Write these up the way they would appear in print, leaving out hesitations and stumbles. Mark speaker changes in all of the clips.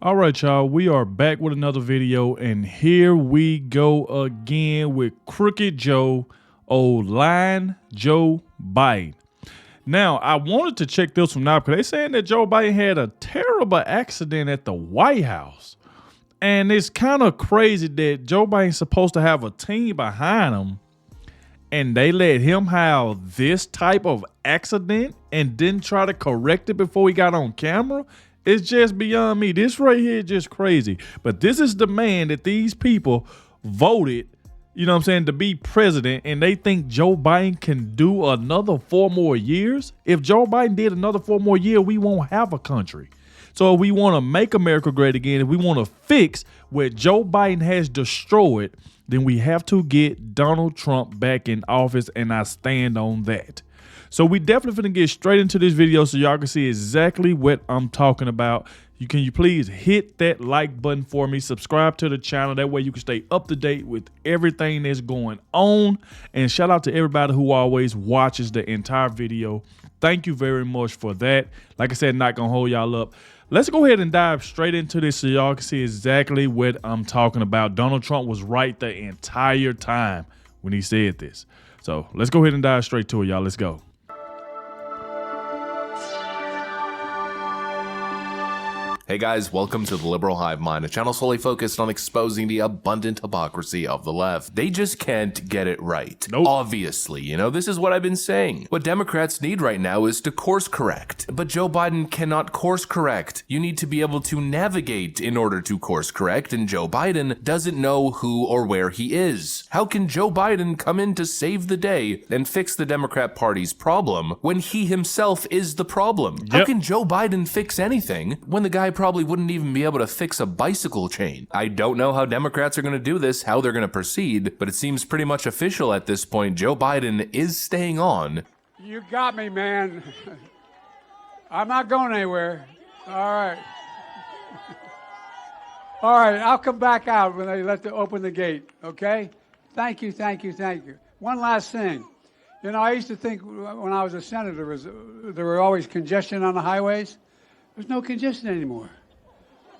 Speaker 1: All right, y'all, we are back with another video, and here we go again with Crooked Joe, old lying Joe Biden. Now, I wanted to check this one out because they're saying that Joe Biden had a terrible accident at the White House. And it's kind of crazy that Joe Biden's supposed to have a team behind him, and they let him have this type of accident and didn't try to correct it before he got on camera. It's just beyond me. This right here is just crazy. But this is the man that these people voted, you know what I'm saying, to be president, and they think Joe Biden can do another 4 more years. If Joe Biden did another 4 more years, we won't have a country. So if we want to make America great again, if we want to fix what Joe Biden has destroyed, then we have to get Donald Trump back in office, and I stand on that. So we definitely finna get straight into this video so y'all can see exactly what I'm talking about. Can you please hit that like button for me, subscribe to the channel, that way you can stay up to date with everything that's going on. And shout out to everybody who always watches the entire video. Thank you very much for that. Like I said, not gonna hold y'all up. Let's go ahead and dive straight into this so y'all can see exactly what I'm talking about. Donald Trump was right the entire time when he said this. So let's go ahead and dive straight to it, y'all. Let's go.
Speaker 2: Hey guys, welcome to the Liberal Hive Mind, a channel solely focused on exposing the abundant hypocrisy of the left. They just can't get it right.
Speaker 1: Nope.
Speaker 2: Obviously, you know, this is what I've been saying. What Democrats need right now is to course correct. But Joe Biden cannot course correct. You need to be able to navigate in order to course correct, and Joe Biden doesn't know who or where he is. How can Joe Biden come in to save the day and fix the Democrat Party's problem when he himself is the problem?
Speaker 1: Yep.
Speaker 2: How can Joe Biden fix anything when the guy probably wouldn't even be able to fix a bicycle chain? I don't know how Democrats are going to do this, how they're going to proceed, but it seems pretty much official at this point. Joe Biden is staying on.
Speaker 3: You got me, man. I'm not going anywhere. All right. All right, I'll come back out when they open the gate, okay? Thank you, thank you, thank you. One last thing. You know, I used to think when I was a senator, there were always congestion on the highways. There's no congestion anymore.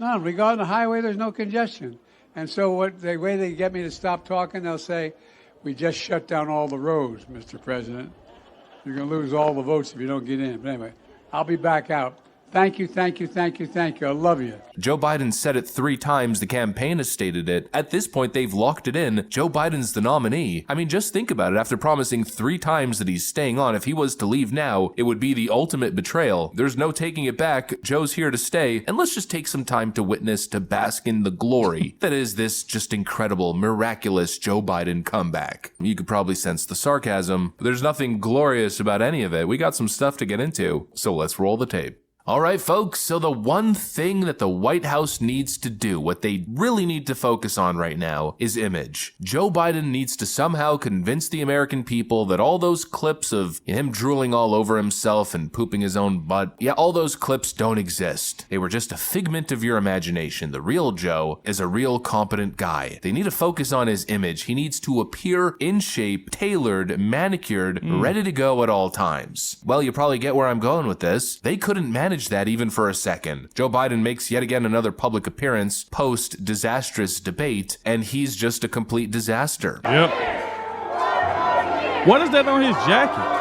Speaker 3: None. We go on the highway, there's no congestion. And so the way they get me to stop talking, they'll say, we just shut down all the roads, Mr. President. You're going to lose all the votes if you don't get in. But anyway, I'll be back out. Thank you, thank you, thank you, thank you. I love you.
Speaker 2: Joe Biden said it 3 times. The campaign has stated it. At this point, they've locked it in. Joe Biden's the nominee. I mean, just think about it. After promising 3 times that he's staying on, if he was to leave now, it would be the ultimate betrayal. There's no taking it back. Joe's here to stay. And let's just take some time to witness, to bask in the glory that is this just incredible, miraculous Joe Biden comeback. You could probably sense the sarcasm, but there's nothing glorious about any of it. We got some stuff to get into, so let's roll the tape. All right, folks, so the one thing that the White House needs to do, what they really need to focus on right now, is image. Joe Biden needs to somehow convince the American people that all those clips of him drooling all over himself and pooping his own butt, yeah, all those clips don't exist. They were just a figment of your imagination. The real Joe is a real competent guy. They need to focus on his image. He needs to appear in shape, tailored, manicured, ready to go at all times. Well, you probably get where I'm going with this. They couldn't manage that even for a second. Joe Biden makes yet again another public appearance post-disastrous debate, and he's just a complete disaster.
Speaker 1: Yep. What is that on his jacket?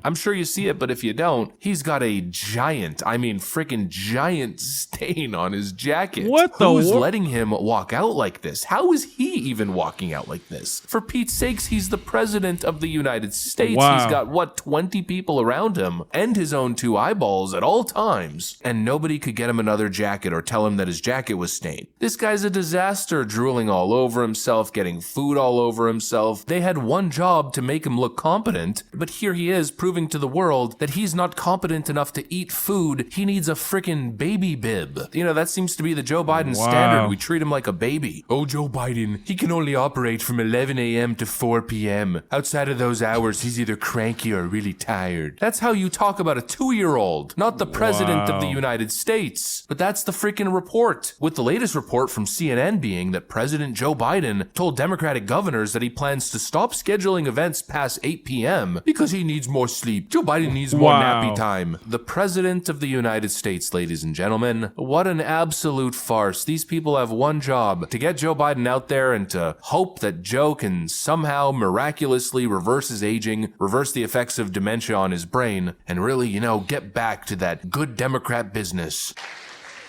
Speaker 2: I'm sure you see it, but if you don't, he's got a giant, I mean freaking giant stain on his jacket.
Speaker 1: What the
Speaker 2: Who's letting him walk out like this? How is he even walking out like this? For Pete's sakes, he's the president of the United States.
Speaker 1: Wow.
Speaker 2: He's got, what, 20 people around him and his own 2 eyeballs at all times. And nobody could get him another jacket or tell him that his jacket was stained. This guy's a disaster, drooling all over himself, getting food all over himself. They had one job to make him look competent, but here he is proving to the world that he's not competent enough to eat food. He needs a frickin' baby bib. You know, that seems to be the Joe Biden standard. We treat him like a baby. Oh, Joe Biden, he can only operate from 11 a.m. to 4 p.m. Outside of those hours, he's either cranky or really tired. That's how you talk about a 2-year-old, not the president of the United States. But that's the frickin' report. With the latest report from CNN being that President Joe Biden told Democratic governors that he plans to stop scheduling events past 8 p.m. because he needs more sleep. Joe Biden needs more
Speaker 1: Wow.
Speaker 2: nappy time. The President of the United States, ladies and gentlemen. What an absolute farce. These people have one job, to get Joe Biden out there and to hope that Joe can somehow miraculously reverse his aging, reverse the effects of dementia on his brain, and really, get back to that good Democrat business.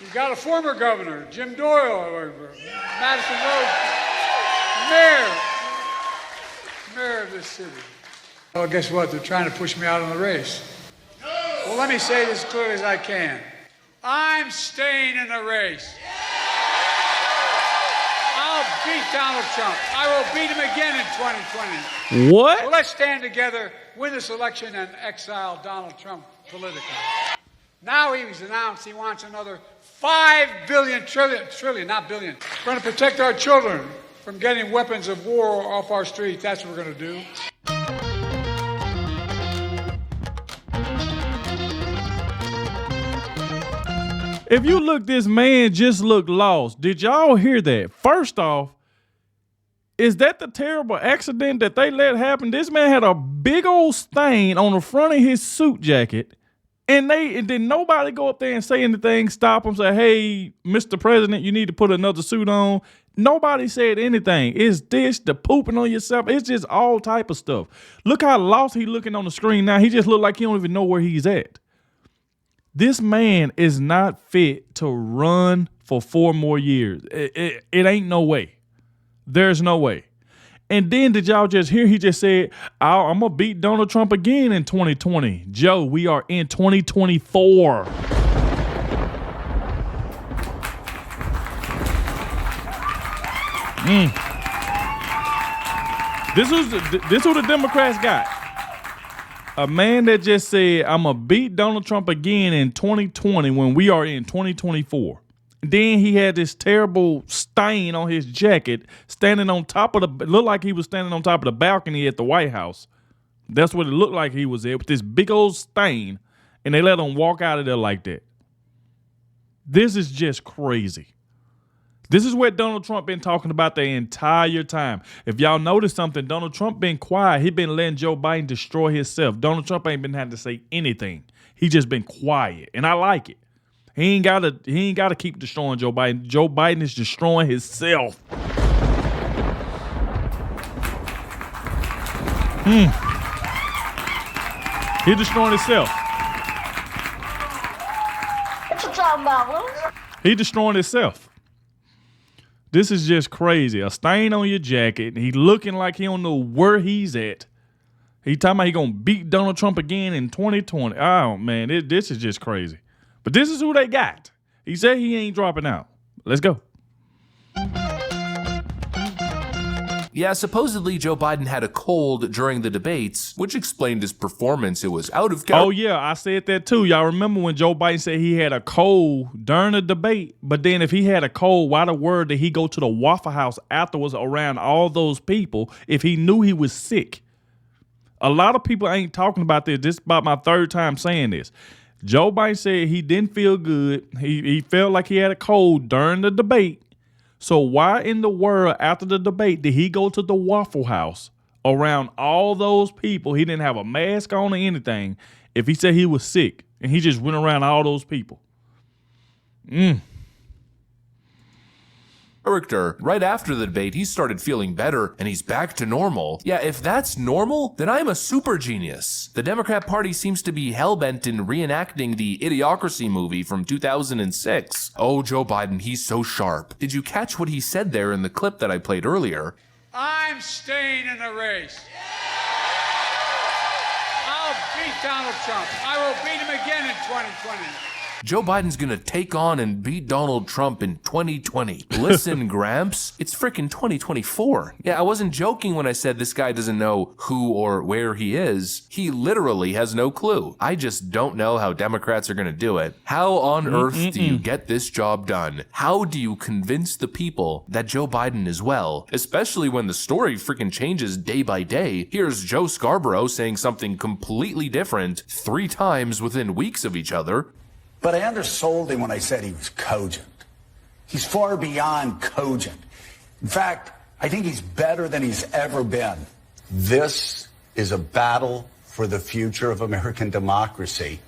Speaker 3: You've got a former governor, Jim Doyle, or Madison Road, mayor of this city. Well, guess what? They're trying to push me out of the race. Well, let me say this as clearly as I can. I'm staying in the race. I'll beat Donald Trump. I will beat him again in 2020.
Speaker 1: What?
Speaker 3: So let's stand together, win this election, and exile Donald Trump politically. Now he's announced he wants another $5 billion, trillion, not billion. We're going to protect our children from getting weapons of war off our streets. That's what we're going to do.
Speaker 1: If you look, this man just looked lost. Did y'all hear that? First off, is that the terrible accident that they let happen? This man had a big old stain on the front of his suit jacket, and then nobody go up there and say anything, stop him, say, hey, Mr. President, you need to put another suit on. Nobody said anything. It's this, the pooping on yourself. It's just all type of stuff. Look how lost he looking on the screen now. He just look like he don't even know where he's at. This man is not fit to run for 4 more years. It ain't no way. There's no way. And then did y'all just hear he just said, I'm going to beat Donald Trump again in 2020. Joe, we are in 2024. This who the Democrats got. A man that just said, I'm going to beat Donald Trump again in 2020 when we are in 2024. Then he had this terrible stain on his jacket, standing on top of looked like he was standing on top of the balcony at the White House. That's what it looked like he was there, with this big old stain, and they let him walk out of there like that. This is just crazy. This is what Donald Trump been talking about the entire time. If y'all notice something, Donald Trump been quiet. He been letting Joe Biden destroy himself. Donald Trump ain't been having to say anything. He just been quiet, and I like it. He ain't gotta keep destroying Joe Biden. Joe Biden is destroying himself. He destroying himself.
Speaker 4: What you talking about, Lou?
Speaker 1: He destroying himself. This is just crazy. A stain on your jacket. He looking like he don't know where he's at. He talking about he gonna beat Donald Trump again in 2020. Oh man, this is just crazy. But this is who they got. He said he ain't dropping out. Let's go.
Speaker 2: Yeah, supposedly Joe Biden had a cold during the debates, which explained his performance. It was out of character.
Speaker 1: Oh, yeah, I said that too. Y'all remember when Joe Biden said he had a cold during the debate? But then if he had a cold, why the word did he go to the Waffle House afterwards around all those people if he knew he was sick? A lot of people ain't talking about this. This is about my 3rd time saying this. Joe Biden said he didn't feel good. He felt like he had a cold during the debate. So why in the world after the debate did he go to the Waffle House around all those people? He didn't have a mask on or anything if he said he was sick and he just went around all those people.
Speaker 2: Character. Right after the debate, he started feeling better and he's back to normal. Yeah, if that's normal, then I'm a super genius. The Democrat Party seems to be hellbent in reenacting the Idiocracy movie from 2006. Oh, Joe Biden, he's so sharp. Did you catch what he said there in the clip that I played earlier?
Speaker 3: I'm staying in the race. I'll beat Donald Trump. I will beat him again in 2020.
Speaker 2: Joe Biden's gonna take on and beat Donald Trump in 2020. Listen, Gramps, it's frickin' 2024. Yeah, I wasn't joking when I said this guy doesn't know who or where he is. He literally has no clue. I just don't know how Democrats are gonna do it. How on earth do you get this job done? How do you convince the people that Joe Biden is well? Especially when the story frickin' changes day by day. Here's Joe Scarborough saying something completely different 3 times within weeks of each other.
Speaker 5: But I undersold him when I said he was cogent. He's far beyond cogent. In fact, I think he's better than he's ever been. This is a battle for the future of American democracy.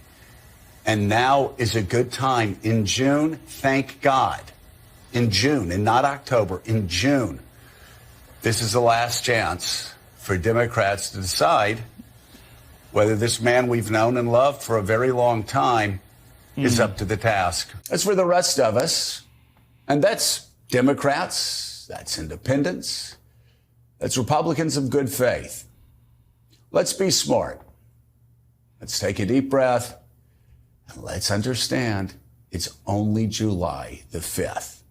Speaker 5: And now is a good time. In June, thank God, in June, and not October, in June, this is the last chance for Democrats to decide whether this man we've known and loved for a very long time is up to the task. As for the rest of us, and that's Democrats, that's independents, that's Republicans of good faith. Let's be smart. Let's take a deep breath, and let's understand it's only July the 5th.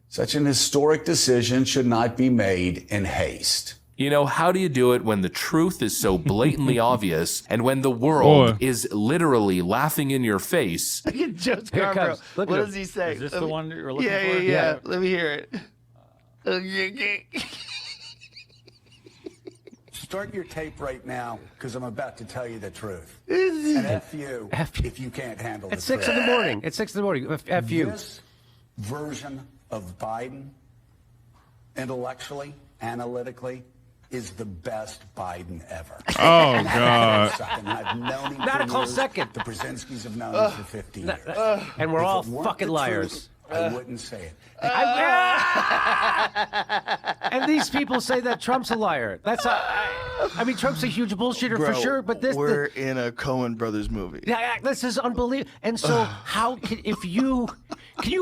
Speaker 5: Such an historic decision should not be made in haste.
Speaker 2: You know, how do you do it when the truth is so blatantly obvious and when the world is literally laughing in your face?
Speaker 6: Joe Scarborough. What does he say?
Speaker 7: Is this the one you're looking for?
Speaker 6: Yeah. Let me hear it.
Speaker 5: Start your tape right now, because I'm about to tell you the truth. And F you if you can't handle the truth.
Speaker 7: At 6 in the morning. At 6 in the morning. F you.
Speaker 5: This version of Biden, intellectually, analytically, is the best Biden ever.
Speaker 1: Oh, God.
Speaker 5: I've known him
Speaker 7: Not
Speaker 5: for
Speaker 7: a close
Speaker 5: years.
Speaker 7: second.
Speaker 5: The Brzezinskis have known him for 50 years.
Speaker 7: And we're
Speaker 5: If
Speaker 7: all
Speaker 5: it weren't
Speaker 7: fucking
Speaker 5: the
Speaker 7: liars.
Speaker 5: truth, I wouldn't say it.
Speaker 7: And these people say that Trump's a liar. That's I mean, Trump's a huge bullshitter for sure, but this
Speaker 6: we're in a Coen Brothers movie.
Speaker 7: this is unbelievable. And so, how can you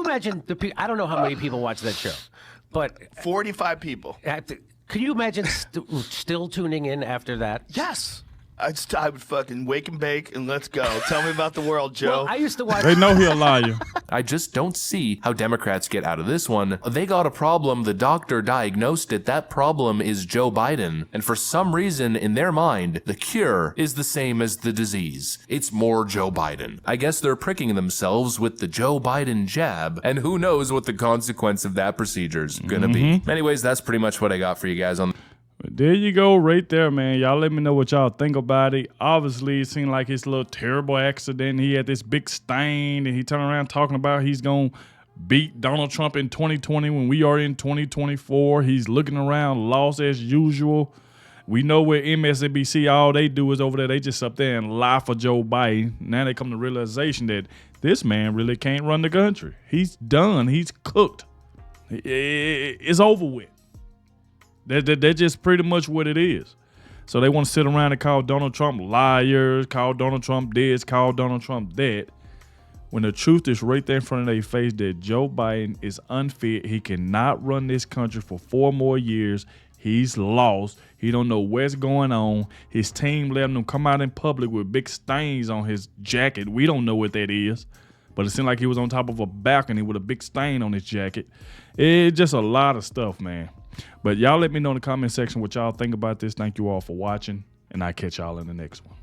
Speaker 7: imagine the people? I don't know how many people watch that show, but
Speaker 6: 45 people.
Speaker 7: Can you imagine still tuning in after that?
Speaker 6: Yes. I would fucking wake and bake and let's go. Tell me about the world, Joe.
Speaker 7: Well, I used to watch.
Speaker 1: They know he'll lie.
Speaker 2: I just don't see how Democrats get out of this one. They got a problem. The doctor diagnosed it. That problem is Joe Biden. And for some reason, in their mind, the cure is the same as the disease. It's more Joe Biden. I guess they're pricking themselves with the Joe Biden jab, and who knows what the consequence of that procedure's gonna be. Anyways, that's pretty much what I got for you guys on.
Speaker 1: There you go, right there, man. Y'all let me know what y'all think about it. Obviously, it seemed like his little terrible accident. He had this big stain, and he turned around talking about he's going to beat Donald Trump in 2020 when we are in 2024. He's looking around lost as usual. We know where MSNBC, all they do is over there, they just up there and lie for Joe Biden. Now they come to realization that this man really can't run the country. He's done. He's cooked. It's over with. That's just pretty much what it is. So they want to sit around and call Donald Trump liars, call Donald Trump this, call Donald Trump that, when the truth is right there in front of their face that Joe Biden is unfit. He cannot run this country for 4 more years. He's lost. He don't know what's going on. His team let him come out in public with big stains on his jacket. We don't know what that is, but it seemed like he was on top of a balcony with a big stain on his jacket. It's just a lot of stuff, man. But y'all let me know in the comment section what y'all think about this. Thank you all for watching, and I'll catch y'all in the next one.